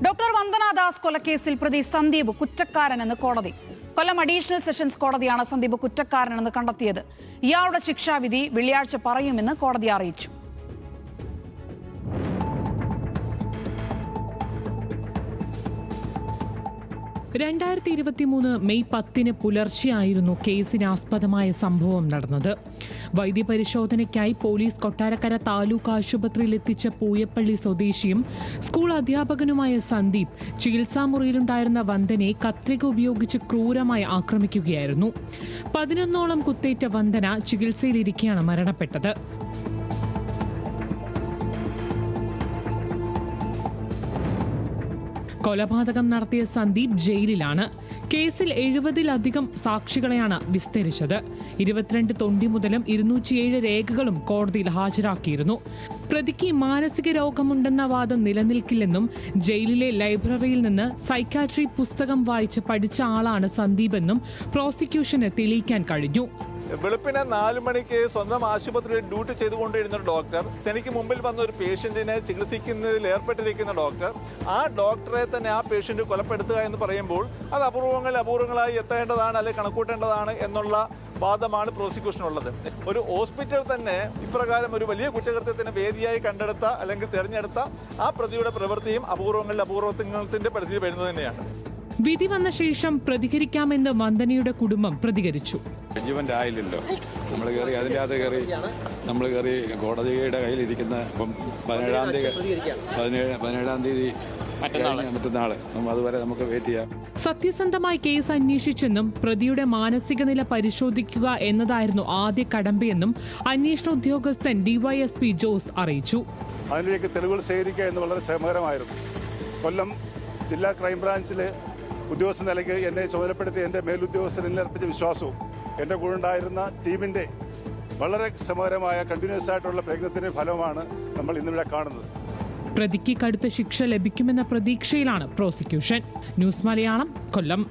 Doctor Vandana Das കൊലക്കേസിൽ പ്രതി സന്ദീപ് കുറ്റക്കാരനെന്ന് കോടതി. കൊല്ലം additional sessions കോടതിയാണ് സന്ദീപ് കുറ്റക്കാരനെന്ന് കണ്ടെത്തിയത്. ഇയാളുടെ ശിക്ഷാവിധി വെള്ളിയാഴ്ച പറയുമെന്ന് കോടതി അറിയിച്ചു. മെയ് 10 പുലർച്ചെയായിരുന്നു കേസിനാസ്പദമായ സംഭവം നടന്നത്. വൈദ്യപരിശോധനയ്ക്കായി പോലീസ് കൊട്ടാരക്കര താലൂക്ക് ആശുപത്രിയിൽ എത്തിച്ച പൂയപ്പള്ളി സ്വദേശിയും സ്കൂൾ അധ്യാപകനുമായ സന്ദീപ് ചികിത്സാമുറിയിലുണ്ടായിരുന്ന വന്ദനയെ കത്രിക ഉപയോഗിച്ച് ക്രൂരമായി ആക്രമിക്കുകയായിരുന്നു. 11ഓളം കുത്തേറ്റ വന്ദന ചികിത്സയിലിരിക്കെയാണ് മരണപ്പെട്ടത്. കൊലപാതകം നടത്തിയ സന്ദീപ് ജയിലിലാണ്. കേസിൽ 70-ലധികം സാക്ഷികളെയാണ് വിസ്തരിച്ചത്. 22 തൊണ്ടി മുതലും 207 രേഖകളും കോടതിയിൽ ഹാജരാക്കിയിരുന്നു. പ്രതിക്ക് മാനസിക രോഗമുണ്ടെന്ന വാദം നിലനിൽക്കില്ലെന്നും ജയിലിലെ ലൈബ്രറിയിൽ നിന്ന് സൈക്കാട്രി പുസ്തകം വായിച്ച് പഠിച്ച ആളാണ് സന്ദീപെന്നും പ്രോസിക്യൂഷന് തെളിയിക്കാൻ കഴിഞ്ഞു. വെളുപ്പിന് 4 മണിക്ക് സ്വന്തം ആശുപത്രിയിൽ ഡ്യൂട്ടി ചെയ്തുകൊണ്ടിരുന്ന ഡോക്ടർ, തനിക്ക് മുമ്പിൽ വന്ന ഒരു പേഷ്യന്റിനെ ചികിത്സിക്കുന്നതിൽ ഏർപ്പെട്ടിരിക്കുന്ന ഡോക്ടർ, ആ ഡോക്ടറെ തന്നെ ആ പേഷ്യന്റ് കൊലപ്പെടുത്തുക എന്ന് പറയുമ്പോൾ അത് അപൂർവങ്ങളായി എത്തേണ്ടതാണ് അല്ലെങ്കിൽ കണക്കൂട്ടേണ്ടതാണ് എന്നുള്ള വാദമാണ് പ്രോസിക്യൂഷനുള്ളത്. ഒരു ഹോസ്പിറ്റൽ തന്നെ ഇപ്രകാരം ഒരു വലിയ കുറ്റകൃത്യത്തിന് വേദിയായി കണ്ടെടുത്ത അല്ലെങ്കിൽ തിരഞ്ഞെടുത്ത ആ പ്രതിയുടെ പ്രവൃത്തിയും അപൂർവത്തിന്റെ പരിധിയിൽ വരുന്നത് തന്നെയാണ്. വിധി വന്ന ശേഷം പ്രതികരിക്കാമെന്ന് വന്ദനയുടെ കുടുംബം പ്രതികരിച്ചു. ജഡ്ജ്മെന്റ് ആയില്ലല്ലോ, നമ്മൾ കയറി അതിൻ്റെ കയറി നമ്മൾ കയറി കോടതിയുടെ കയ്യിലിരിക്കുന്ന 17-ാം തീയതി മറ്റന്നാൾ അതുവരെ നമുക്ക് വെയിറ്റ് ചെയ്യാം. സത്യസന്ധമായി കേസ് അന്വേഷിച്ചെന്നും പ്രതിയുടെ മാനസിക നില പരിശോധിക്കുക എന്നതായിരുന്നു ആദ്യ കടമ്പയെന്നും അന്വേഷണ ഉദ്യോഗസ്ഥൻ DYSP ജോസ് അറിയിച്ചു. അതിലേക്ക് തെളിവുകൾ ശേഖരിക്കുക എന്ന് വളരെ ശ്രമകരമായിരുന്നു. കൊല്ലം ജില്ലാ ക്രൈംബ്രാഞ്ചിലെ ഉദ്യോഗസ്ഥ നിലയ്ക്ക് എന്നെ ചുമതലപ്പെടുത്തി എൻ്റെ മേലുദ്യോഗസ്ഥരിൽ അർപ്പിച്ച വിശ്വാസവും എൻ്റെ കൂടെ ഉണ്ടായിരുന്ന ടീമിൻ്റെ വളരെ ശ്രമകരമായ കണ്ടിന്യൂസ് ആയിട്ടുള്ള പ്രയത്നത്തിൻ്റെ ഫലമാണ് നമ്മൾ ഇന്നിവിടെ കാണുന്നത്. പ്രതിക്ക് കടുത്ത ശിക്ഷ ലഭിക്കുമെന്ന പ്രതീക്ഷയിലാണ് പ്രോസിക്യൂഷൻ. ന്യൂസ് മലയാളം, കൊല്ലം.